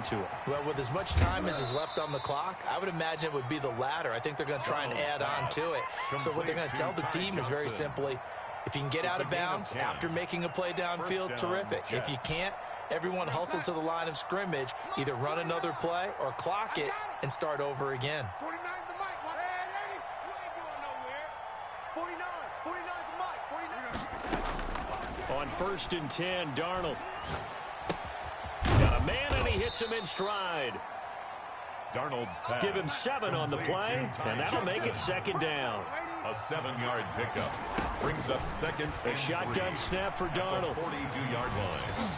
to it. Well, with as much time as is left on the clock, I would imagine it would be the latter. I think they're going to try and add on to it. So what they're going to tell the team is very simply, if you can get out of bounds after making a play downfield, terrific. If you can't, everyone hustle to the line of scrimmage, either run another play or clock it and start over again. 49's the mic. You ain't going nowhere. 49's the mic. 49. On 1st and 10, Darnold. Got a man, and he hits him in stride. Darnold's pass. Give him 7 on the play, and that'll make it 2nd down. A 7-yard pickup. Brings up 2nd A and shotgun 3 snap for Darnold. 42-yard line.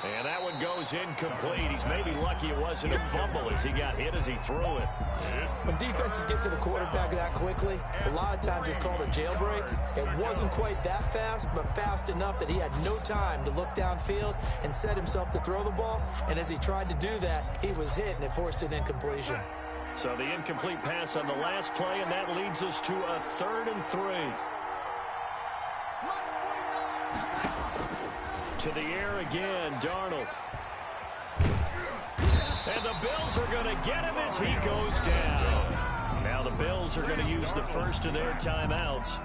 And that one goes incomplete. He's maybe lucky it wasn't a fumble as he got hit as he threw it. When defenses get to the quarterback that quickly, a lot of times it's called a jailbreak. It wasn't quite that fast, but fast enough that he had no time to look downfield and set himself to throw the ball. And as he tried to do that, he was hit, and it forced an incompletion. So the incomplete pass on the last play, and that leads us to a 3rd and 3. To the air again, Darnold. And the Bills are going to get him as he goes down. Now the Bills are going to use the first of their timeouts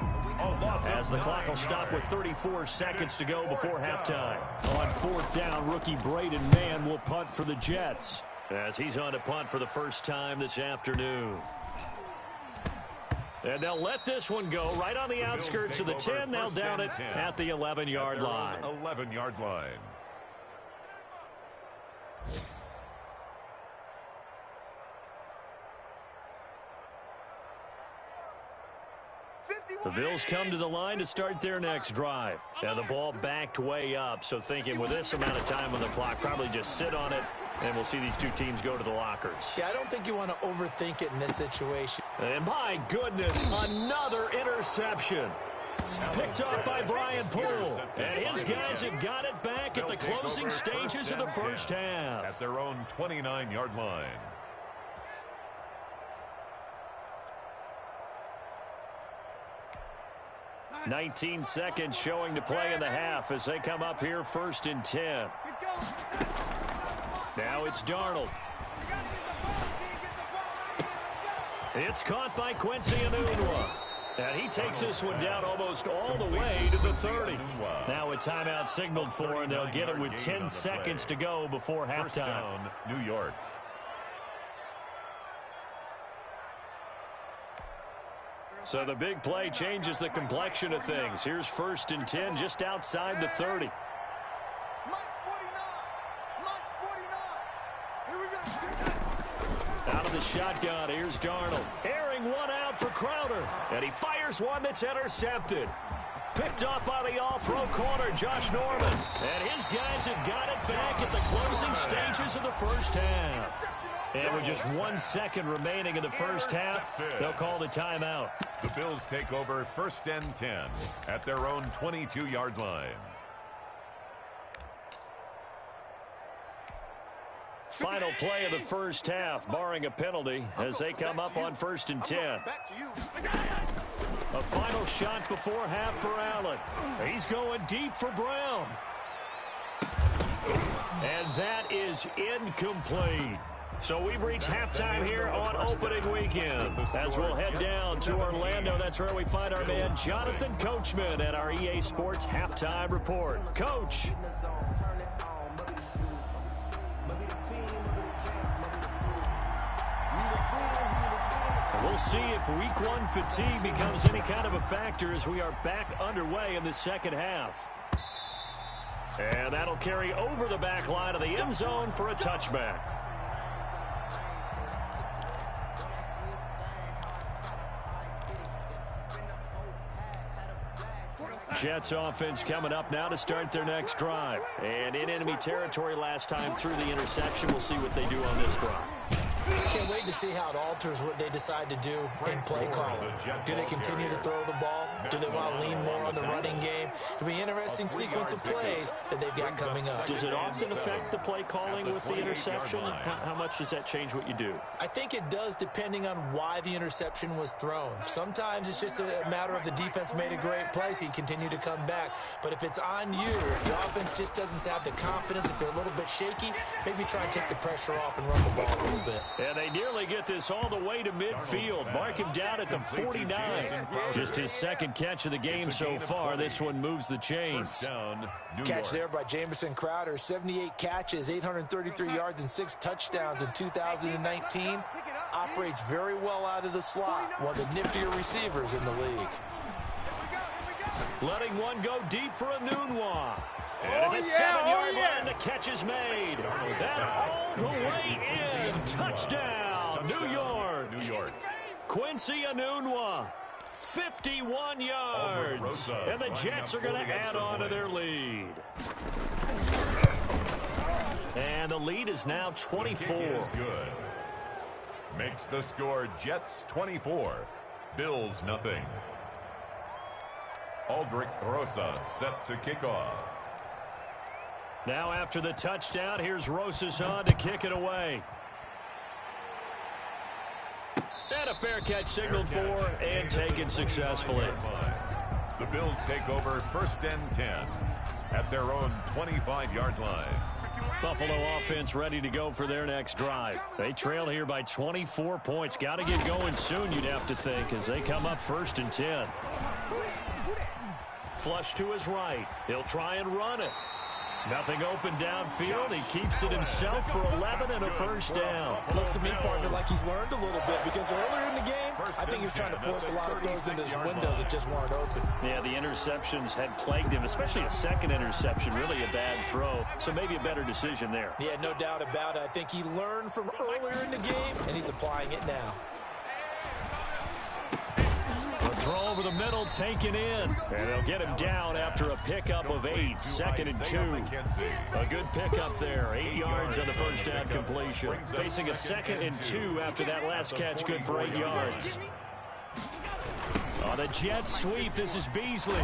as the clock will stop with 34 seconds to go before halftime. On 4th down, rookie Braden Mann will punt for the Jets as he's on to punt for the first time this afternoon. And they'll let this one go right on the outskirts of the 10. They'll down it at the 11-yard line. 11-yard line. The Bills come to the line to start their next drive. And the ball backed way up, so thinking with this amount of time on the clock, probably just sit on it, and we'll see these two teams go to the lockers. Yeah, I don't think you want to overthink it in this situation. And my goodness, another interception. Picked up by Brian Poole. And his guys have got it back at the closing stages of the first half. At their own 29-yard line. "19 seconds showing to play in the half as they come up here 1st and 10. Now it's Darnold. It's caught by Quincy Enunwa. And he takes this one down almost all the way to the 30. Now a timeout signaled for, and they'll get it with 10 seconds to go before halftime. New York. So the big play changes the complexion of things. Here's 1st and 10 just outside the 30. Out of the shotgun, here's Darnold. Airing one out for Crowder. And he fires one that's intercepted. Picked up by the all-pro corner, Josh Norman. And his guys have got it back at the closing stages of the first half. And with just 1 second remaining in the first half, they'll call the timeout. The Bills take over 1st and 10 at their own 22-yard line. Final play of the first half, barring a penalty, as they come up on 1st and 10. A final shot before half for Allen. He's going deep for Brown. And that is incomplete. So we've reached halftime here on opening weekend. As we'll head down to Orlando, that's where we find our man Jonathan Coachman at our EA Sports Halftime Report. Coach. We'll see if week 1 fatigue becomes any kind of a factor as we are back underway in the second half. And that'll carry over the back line of the end zone for a touchback. Jets offense coming up now to start their next drive. And in enemy territory last time through the interception. We'll see what they do on this drive. Can't wait to see how it alters what they decide to do in play calling. Do they continue to throw the ball? Do they want to lean more on the running game? It'll be an interesting sequence of plays that they've got coming up. Does it often affect the play calling with the interception? How much does that change what you do? I think it does, depending on why the interception was thrown. Sometimes it's just a matter of the defense made a great play, so you continue to come back. But if it's on you, if the offense just doesn't have the confidence, if they're a little bit shaky, maybe try and take the pressure off and run the ball a little bit. And they nearly get this all the way to midfield. Mark him down at the 49. Just his second catch of the game so far. This one moves the chains. Catch there by Jamison Crowder. 78 catches, 833 yards, and 6 touchdowns in 2019. Operates very well out of the slot. One of the niftier receivers in the league. Letting one go deep for Anunwa. And at the 7-yard line, the catch is made. And all the way in. Touchdown, New York. Quincy Anunwa, 51 yards. And the Jets are going to add on to their lead. And the lead is now 24. Good. Makes the score Jets 24, Bills nothing. Aldrich Rosas set to kick off. Now after the touchdown, here's Rosas on to kick it away. And a fair catch signaled for and taken successfully. The Bills take over 1st and 10 at their own 25-yard line. Buffalo offense ready to go for their next drive. They trail here by 24 points. Got to get going soon, you'd have to think, as they come up 1st and 10. Flush to his right. He'll try and run it. Nothing open downfield. He keeps it himself for 11 and a first down. Looks to me, partner, like he's learned a little bit, because earlier in the game, I think he was trying to force a lot of throws into his windows that just weren't open. Yeah, the interceptions had plagued him, especially a second interception, really a bad throw. So maybe a better decision there. Yeah, no doubt about it. I think he learned from earlier in the game, and he's applying it now. Throw over the middle, taken in. And they'll get him down after a pickup of 8. 2nd and 2. A good pickup there. 8 yards on the first down completion. Facing a 2nd and 2 after that last catch, good for 8 yards. On the Jets sweep, this is Beasley.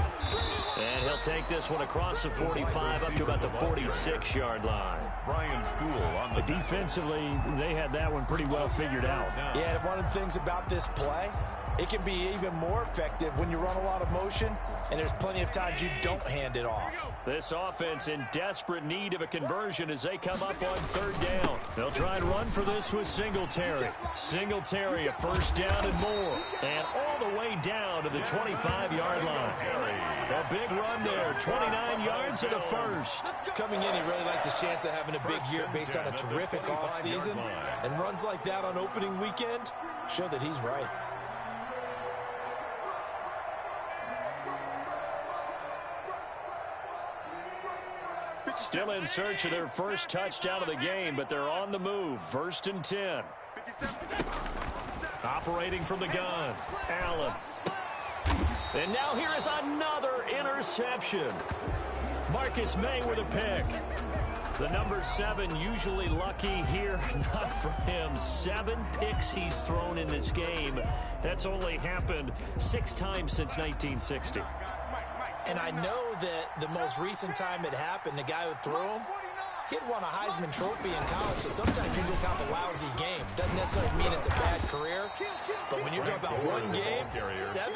And he'll take this one across the 45 up to about the 46-yard line. Brian Poole on the defensively, they had that one pretty well figured out. Yeah, one of the things about this play, it can be even more effective when you run a lot of motion, and there's plenty of times you don't hand it off. This offense in desperate need of a conversion as they come up on 3rd down. They'll try and run for this with Singletary. Singletary, a first down and more. And all the way down to the 25-yard line. A big run there, 29 yards and a first. Coming in, he really liked his chance of having a big year based on a terrific offseason. And runs like that on opening weekend show that he's right. Still in search of their first touchdown of the game, but they're on the move. 1st and 10. Operating from the gun, Allen. And now here is another interception. Marcus May with a pick. The number 7 usually lucky here. Not for him. 7 picks he's thrown in this game. That's only happened 6 times since 1960. And I know that the most recent time it happened, the guy who threw him, he had won a Heisman Trophy in college, so sometimes you just have a lousy game. Doesn't necessarily mean it's a bad career, but when you're talking about one game, 7,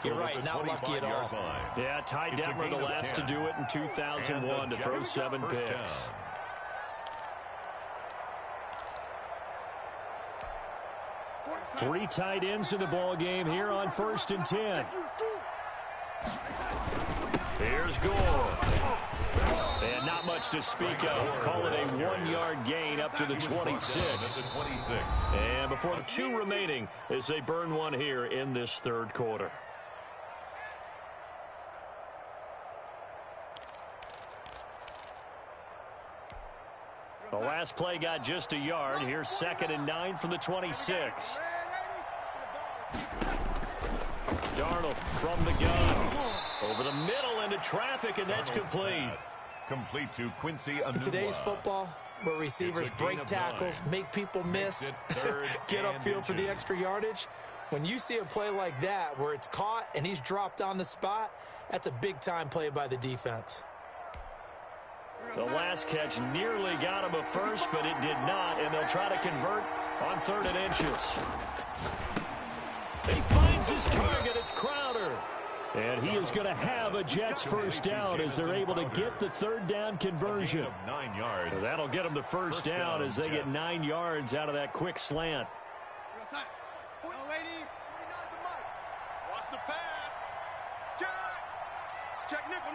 you're right, not lucky at all. Yeah, Ty Detmer, the last to do it in 2001, to throw 7 picks. Three tight ends in the ball game here on 1st and 10. Here's Gore. And not much to speak of. Call it a 1-yard gain up to the 26. And before the 2 remaining as they burn one here in this 3rd quarter. The last play got just a yard. Here's 2nd and 9 from the 26. Darnold from the gun. Over the middle into traffic, and that's complete. Complete to Quincy Anunwa. In today's football, where receivers break tackles, make people miss, get upfield for the extra yardage. When you see a play like that where it's caught and he's dropped on the spot, that's a big-time play by the defense. The last catch nearly got him a first, but it did not, and they'll try to convert on 3rd and inches. He finds his target. It's Crowder. And he is going to have a Jets first down as they're able to get the 3rd down conversion. 9 yards. So that'll get them the first down as they get 9 yards out of that quick slant. Watch the pass. Check nickel.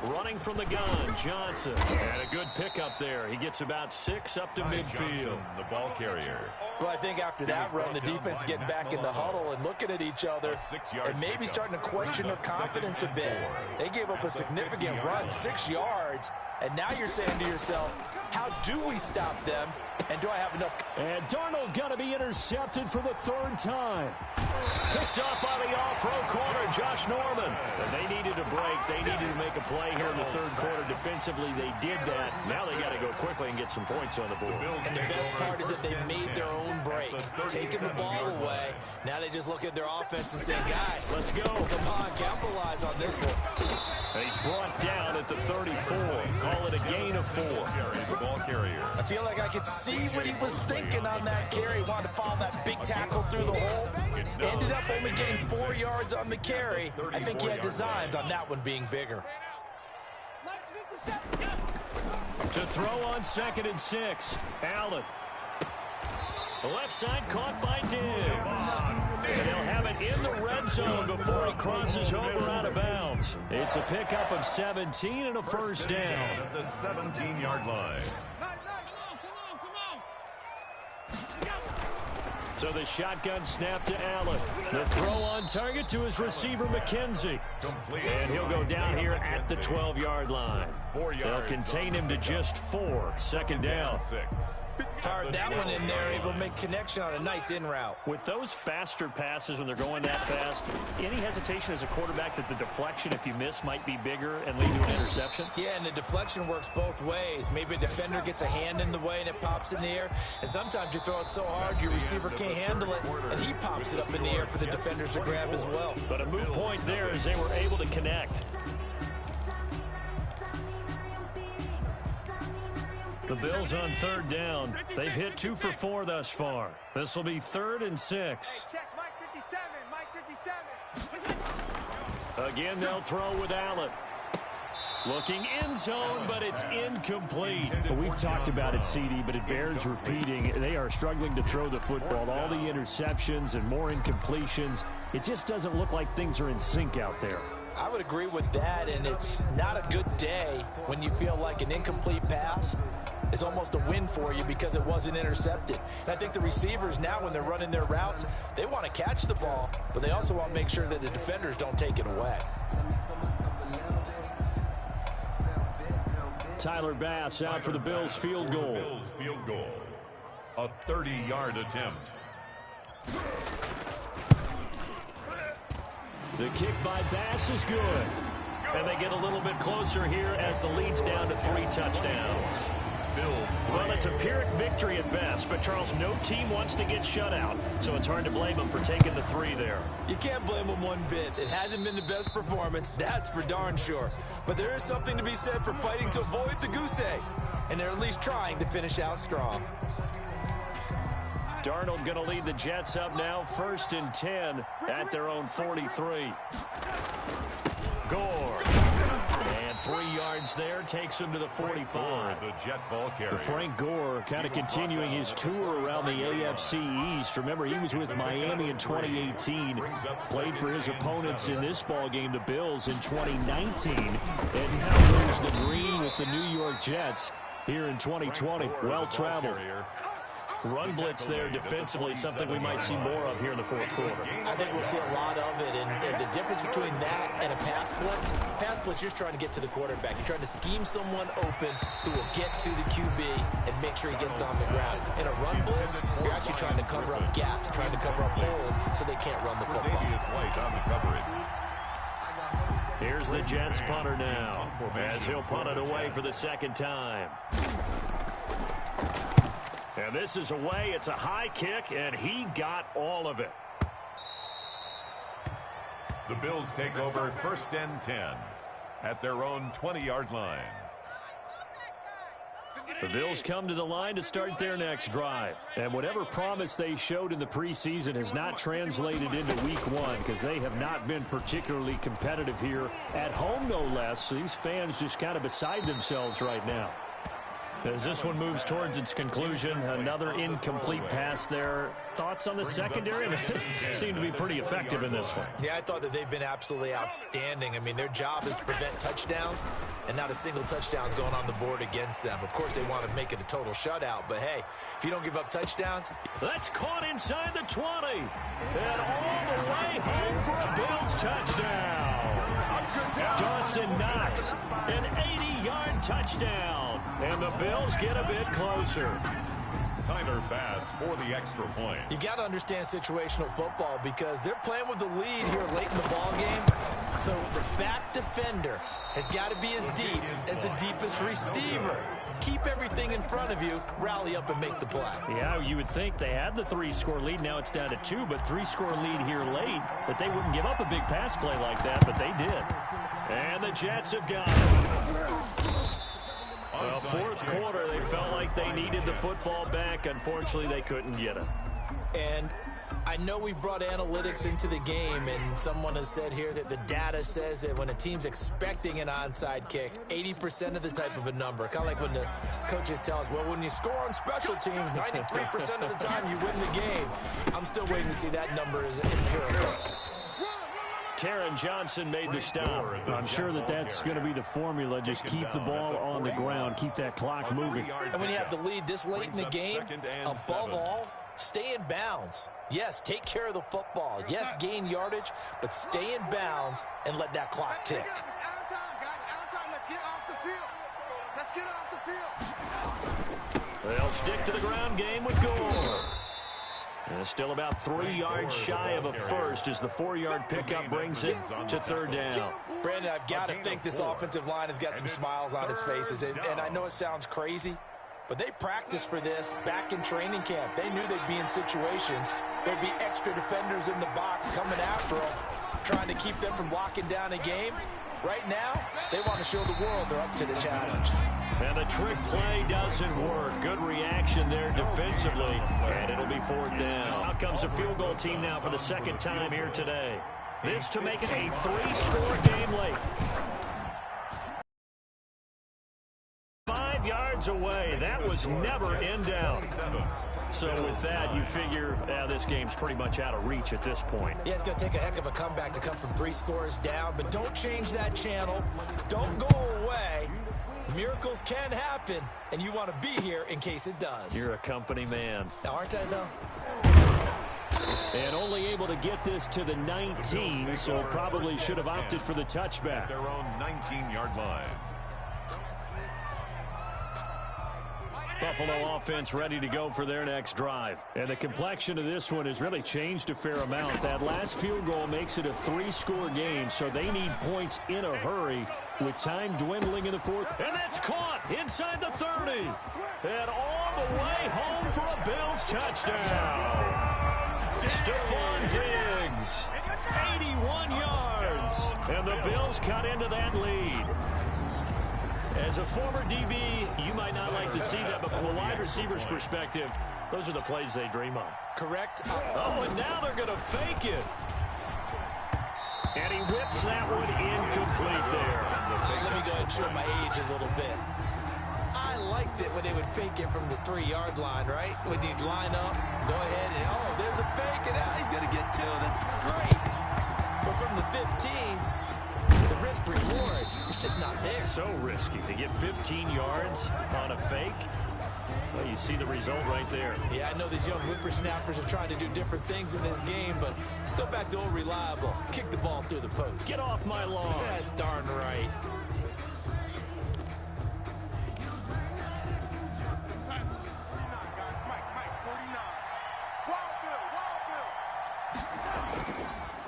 Running from the gun, Johnson. And a good pickup there. He gets about 6 up to midfield. Johnson, the ball carrier. Well, I think after that run, the defense getting back in the huddle and looking at each other and maybe starting to question their confidence a bit. They gave up a significant run, 6 yards, and now you're saying to yourself, how do we stop them, and do I have enough? And Darnold going to be intercepted for the 3rd time. Picked up by the all-pro corner, Josh Norman. And they needed a break. They needed to make a play here in the 3rd quarter. Defensively, they did that. Now they got to go quickly and get some points on the board. And the best part is that they made their own break, taking the ball away. Now they just look at their offense and say, guys, let's go. Come on, capitalize on this one. And he's brought down at the 34. Call it a gain of 4. The ball carrier. I feel like I could see what he was thinking on that carry. Wanted to follow that big tackle through the hole. Ended up only getting 4 yards on the carry. I think he had designs on that one being bigger. To throw on 2nd and 6. Allen. The left side caught by Diggs. And they'll have it in the red zone before he crosses over out of bounds. It's a pickup of 17 and a first down. At the 17-yard line. So the shotgun snap to Allen. The throw on target to his receiver, McKenzie. And he'll go down here at the 12-yard line. They'll contain him to just 4. 2nd down. Fired that one in there, able to make connection on a nice in route. With those faster passes when they're going that fast, any hesitation as a quarterback that the deflection, if you miss, might be bigger and lead to an interception? Yeah, and the deflection works both ways. Maybe a defender gets a hand in the way and it pops in the air. And sometimes you throw it so hard your receiver can't handle it, and he pops it up in the air for the defenders to grab as well. But a moot point there as they were able to connect. The Bills on 3rd down. They've hit 2 for 4 thus far. This will be 3rd and 6. Check Mike 57. Mike 57. Again, they'll throw with Allen. Looking end zone, but it's incomplete. Well, we've talked about it, CD, but it bears repeating. They are struggling to throw the football. All the interceptions and more incompletions. It just doesn't look like things are in sync out there. I would agree with that, and it's not a good day when you feel like an incomplete pass is almost a win for you because it wasn't intercepted. And I think the receivers now, when they're running their routes, they want to catch the ball, but they also want to make sure that the defenders don't take it away. Tyler Bass out for the Bills field goal. Bills field goal. A 30-yard attempt. The kick by Bass is good. And they get a little bit closer here as the lead's down to 3 touchdowns. Well, it's a Pyrrhic victory at best, but Charles, no team wants to get shut out, so it's hard to blame them for taking the 3 there. You can't blame them one bit. It hasn't been the best performance, that's for darn sure. But there is something to be said for fighting to avoid the goose egg, and they're at least trying to finish out strong. Darnold going to lead the Jets up now, 1st and 10 at their own 43. Gore. And 3 yards there takes him to the 45. The Jet ball carrier. Frank Gore kind of continuing his tour around the AFC East. Remember, he was with Miami in 2018. Played for his opponents in this ball game, the Bills, in 2019. And now there's the green with the New York Jets here in 2020. Well-traveled. Run blitz there defensively, something we might see more of here in the 4th quarter. I think we'll see a lot of it, and the difference between that and a pass blitz, you're trying to get to the quarterback. You're trying to scheme someone open who will get to the QB and make sure he gets on the ground. In a run blitz, you're actually trying to cover up gaps, trying to cover up holes so they can't run the football. White on the coverage. Here's the Jets punter now, as he'll punt it away for the second time. And this is away. It's a high kick, and he got all of it. The Bills take over 1st and 10 at their own 20-yard line. The Bills come to the line to start their next drive. And whatever promise they showed in the preseason has not translated into week one because they have not been particularly competitive here at home, no less. These fans just kind of beside themselves right now. As this one moves towards its conclusion, another incomplete pass there. Thoughts on the secondary? They seem to be pretty effective in this one. Yeah, I thought that they've been absolutely outstanding. I mean, their job is to prevent touchdowns, and not a single touchdown is going on the board against them. Of course, they want to make it a total shutout, but hey, if you don't give up touchdowns. That's caught inside the 20, and all the way home for a Bills touchdown. Dawson Knox, an 80-yard touchdown, and the Bills get a bit closer. Tyler Bass for the extra point. You got to understand situational football because they're playing with the lead here late in the ball game. So the back defender has got to be as deep as the deepest receiver. Keep everything in front of you, rally up and make the play. Yeah, you would think they had the 3-score lead. Now it's down to 2, but 3-score lead here late. But they wouldn't give up a big pass play like that, but they did. And the Jets have got it. Well, fourth quarter, they felt like they needed the football back. Unfortunately, they couldn't get it. And I know we've brought analytics into the game, and someone has said here that the data says that when a team's expecting an onside kick, 80% of the type of a number. Kind of like when the coaches tell us, well, when you score on special teams, 93% of the time you win the game. I'm still waiting to see that number is empirical. Taron Johnson made the stop. I'm sure that that's going to be the formula. Just keep the ball on the ground. Keep that clock moving. And when you have the lead this late in the game, above all, stay in bounds. Yes, take care of the football. Yes, gain yardage, but stay in bounds and let that clock tick. It's out of time, guys. Out of time. Let's get off the field. Let's get off the field. They'll stick to the ground game with Gore. And still about 3 yards shy of a first as the 4-yard pickup brings it to third down. Brandon, I've got to think this offensive line has got some smiles on its faces. And I know it sounds crazy, but they practiced for this back in training camp. They knew they'd be in situations. There'd be extra defenders in the box coming after them, trying to keep them from locking down a game. Right now, they want to show the world they're up to the challenge. And the trick play doesn't work. Good reaction there defensively, and it'll be fourth down. Out comes a field goal team now for the second time here today. This to make it a 3-score game late. 5 yards away. That was never in doubt. So with that, you figure this game's pretty much out of reach at this point. Yeah, it's going to take a heck of a comeback to come from 3 scores down, but don't change that channel. Don't go away. Miracles can happen, and you want to be here in case it does. You're a company man. Now, aren't I, though? And only able to get this to the 19, so probably should have opted for the touchback. Their own 19-yard line. Buffalo offense ready to go for their next drive. And the complexion of this one has really changed a fair amount. That last field goal makes it a 3-score game, so they need points in a hurry with time dwindling in the fourth. And that's caught inside the 30. And all the way home for a Bills touchdown. Stephon Diggs, 81 yards. And the Bills cut into that lead. As a former DB, you might not like to see that, but from a wide receiver's perspective, those are the plays they dream of. Correct. Oh, and now they're going to fake it. And he whips that one incomplete there. Let me go ahead and show my age a little bit. I liked it when they would fake it from the 3-yard line, right? When you'd line up, go ahead, and oh, there's a fake, and now he's going to get 2. That's great. But from the 15... the risk reward, it's just not there. So risky to get 15 yards on a fake. Well, you see the result right there. Yeah, I know these young whippersnappers are trying to do different things in this game, but let's go back to old reliable. Kick the ball through the post. Get off my lawn. That's darn right.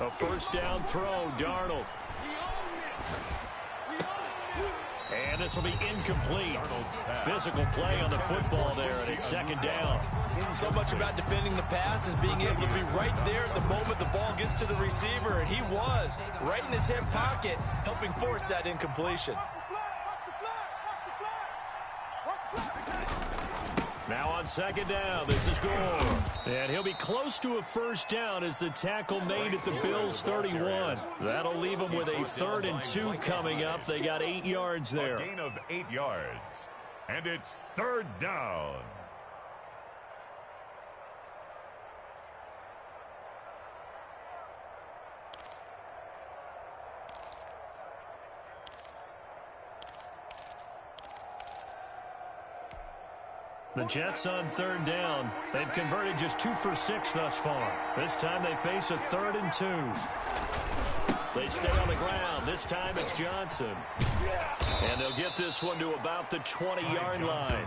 A first down throw, Darnold. And this will be incomplete. Physical play on the football there, and it's second down. So much about defending the pass is being able to be right there at the moment the ball gets to the receiver, and he was right in his hip pocket, helping force that incompletion. Now on second down, this is Gore. And he'll be close to a first down as the tackle made at the Bills' 31. That'll leave them with a 3rd and 2 coming up. They got 8 yards there. A gain of 8 yards. And it's 3rd down. The Jets on 3rd down. They've converted just 2 for 6 thus far. This time they face a 3rd and 2. They stay on the ground. This time it's Johnson. And they'll get this one to about the 20-yard line.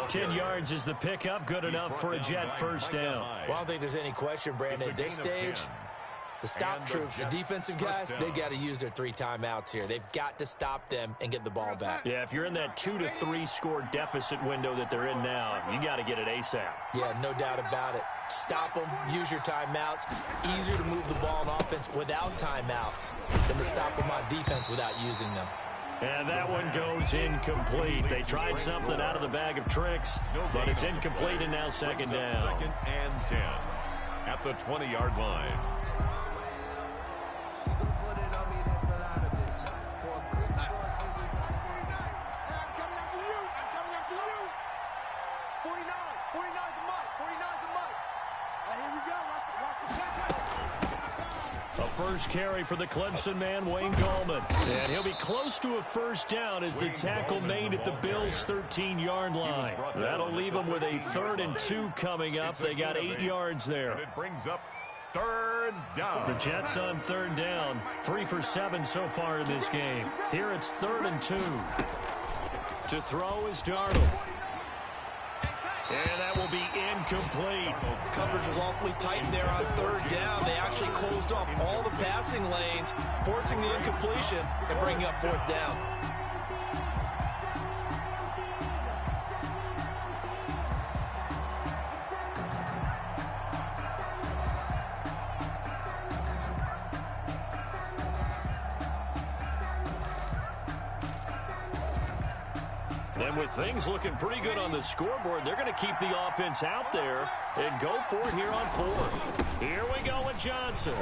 10 yards is the pickup. Good enough for a Jet first down. Well, I don't think there's any question, Brandon, at this stage. The stop troops, the defensive guys, they got to use their 3 timeouts here. They've got to stop them and get the ball back. Yeah, if you're in that 2 to 3 score deficit window that they're in now, you got to get it ASAP. Yeah, no doubt about it. Stop them, use your timeouts. Easier to move the ball on offense without timeouts than to stop them on defense without using them. And that one goes incomplete. They tried something out of the bag of tricks, but it's incomplete and now second down. 2nd and 10 at the 20-yard line. A first carry for the Clemson man, Wayne Gallman. And he'll be close to a first down as the tackle made at the Bills' 13-yard line. That'll leave them with a 3rd and 2 coming up. They got 8 yards there. It brings up 3rd down. The Jets on 3rd down. 3 for 7 so far in this game. Here it's 3rd and 2. To throw is Darnold. And that will be incomplete. Coverage was awfully tight there on 3rd down. They actually closed off all the passing lanes, forcing the incompletion and bringing up 4th down. And with things looking pretty good on the scoreboard, they're going to keep the offense out there and go for it here on 4th. Here we go with Johnson.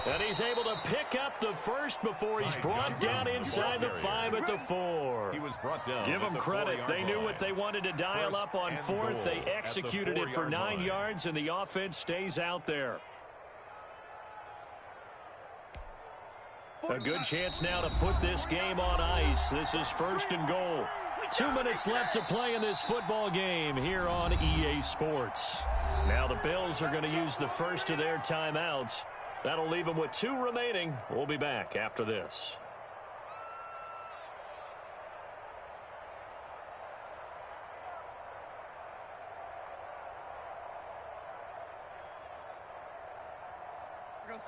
And he's able to pick up the first before he's brought down inside the 5 at the 4. He was brought down. Give them credit. They knew what they wanted to dial up on 4th. They executed it for 9 yards, and the offense stays out there. A good chance now to put this game on ice. This is 1st and goal. 2 minutes left to play in this football game here on EA Sports. Now the Bills are going to use the first of their timeouts. That'll leave them with 2 remaining. We'll be back after this.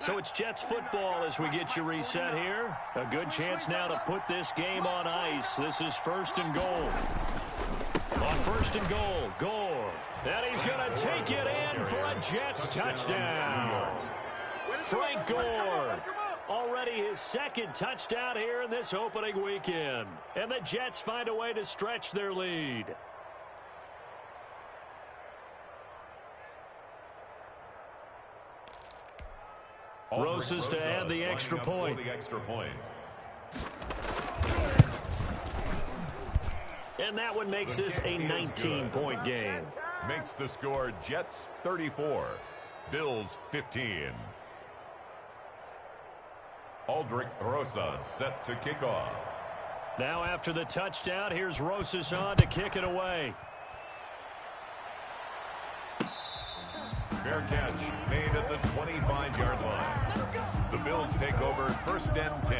So it's Jets football as we get you reset here. A good chance now to put this game on ice. This is 1st and goal. On 1st and goal, Gore. And he's going to take it in for a Jets touchdown. Frank Gore. Already his 2nd touchdown here in this opening weekend. And the Jets find a way to stretch their lead. Rosas to add the extra point. And that one makes this a 19-point game. Makes the score Jets 34, Bills 15. Aldrich Rosas set to kick off. Now after the touchdown, here's Rosas on to kick it away. Fair catch made at the 25-yard line. The Bills take over 1st and 10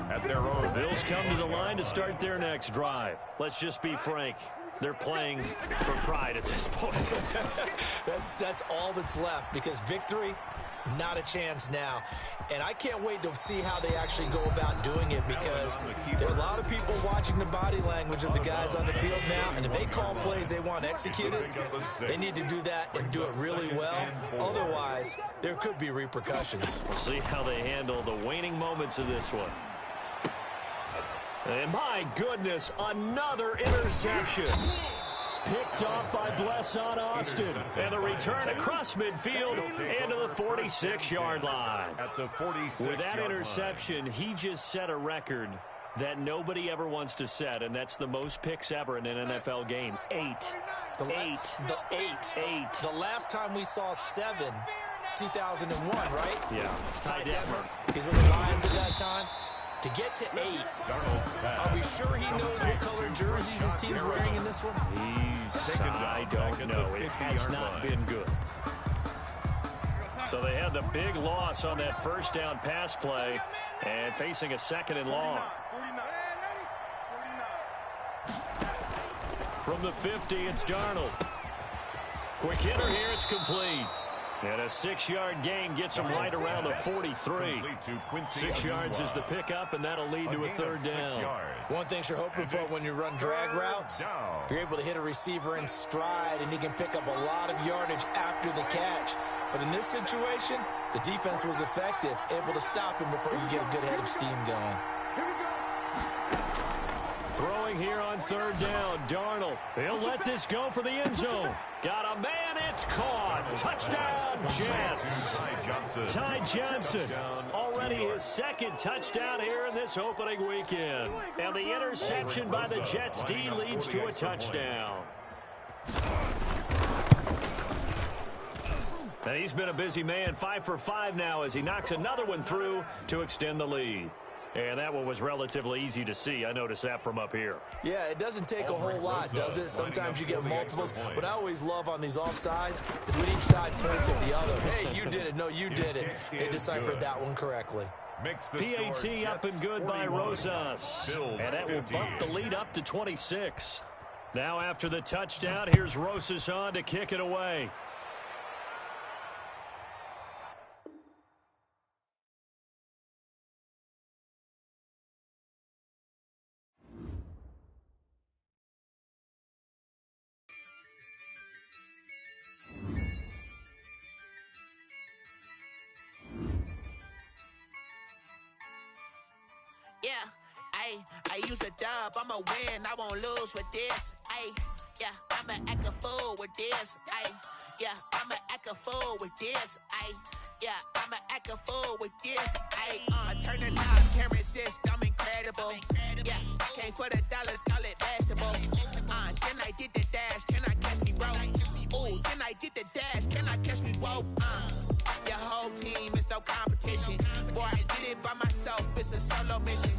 at their own. The Bills come to the line to start their next drive. Let's just be frank. They're playing for pride at this point. That's all that's left, because victory Not a chance now. And I can't wait to see how they actually go about doing it, because there are a lot of people watching the body language of the guys on the field now, and if they call plays they want executed, they need to do that and do it really well. Otherwise, there could be repercussions. We'll see how they handle the waning moments of this one. And my goodness, another interception. Picked off by Blesson Austin. And the return across midfield into the 46-yard line. At the 46-yard With that interception, he just set a record that nobody ever wants to set, and that's the most picks ever in an NFL game. 8. The last time we saw 7, 2001, right? Yeah. Ty Detmer. He's with the Lions at that time. To get to 8, are we sure he knows what color jerseys his team's wearing in this one? I don't know. It has not been good. So they had the big loss on that first down pass play and facing a 2nd and long. From the 50, it's Darnold. Quick hitter here, it's complete. And a 6-yard gain gets him right around the 43. 6 yards is the pickup, and that'll lead to a 3rd down. One thing you're hoping for when you run drag routes, you're able to hit a receiver in stride, and he can pick up a lot of yardage after the catch. But in this situation, the defense was effective, able to stop him before you get a good head of steam going. Throwing here on 3rd down, Darnold. He'll let this go for the end zone. Got a man, it's caught. Touchdown, Jets. Ty Johnson, already his 2nd touchdown here in this opening weekend. And the interception by the Jets D leads to a touchdown. And he's been a busy man, 5 for 5 now as he knocks another one through to extend the lead. And that one was relatively easy to see. I noticed that from up here. Yeah, it doesn't take a whole lot, does it? Sometimes you get multiples. What I always love on these offsides is when each side points at the other. Hey, you did it. No, you did it. They deciphered that one correctly. PAT up and good by Rosas. And that will bump the lead up to 26. Now after the touchdown, here's Rosas on to kick it away. Yeah, I use a dub, I'ma win, I won't lose with this. Yeah, I'ma act a fool with this. Yeah, I'ma act a fool with this. Yeah, I'ma act a fool with this. I turn the knob, can't resist, I'm incredible. Yeah, came for the dollars, call it vegetable. Then I did the dash, can I catch me, bro? Ooh, then I did the dash, can I catch me, whoa? Your whole team is no competition. Boy, I did it by myself, it's a solo mission.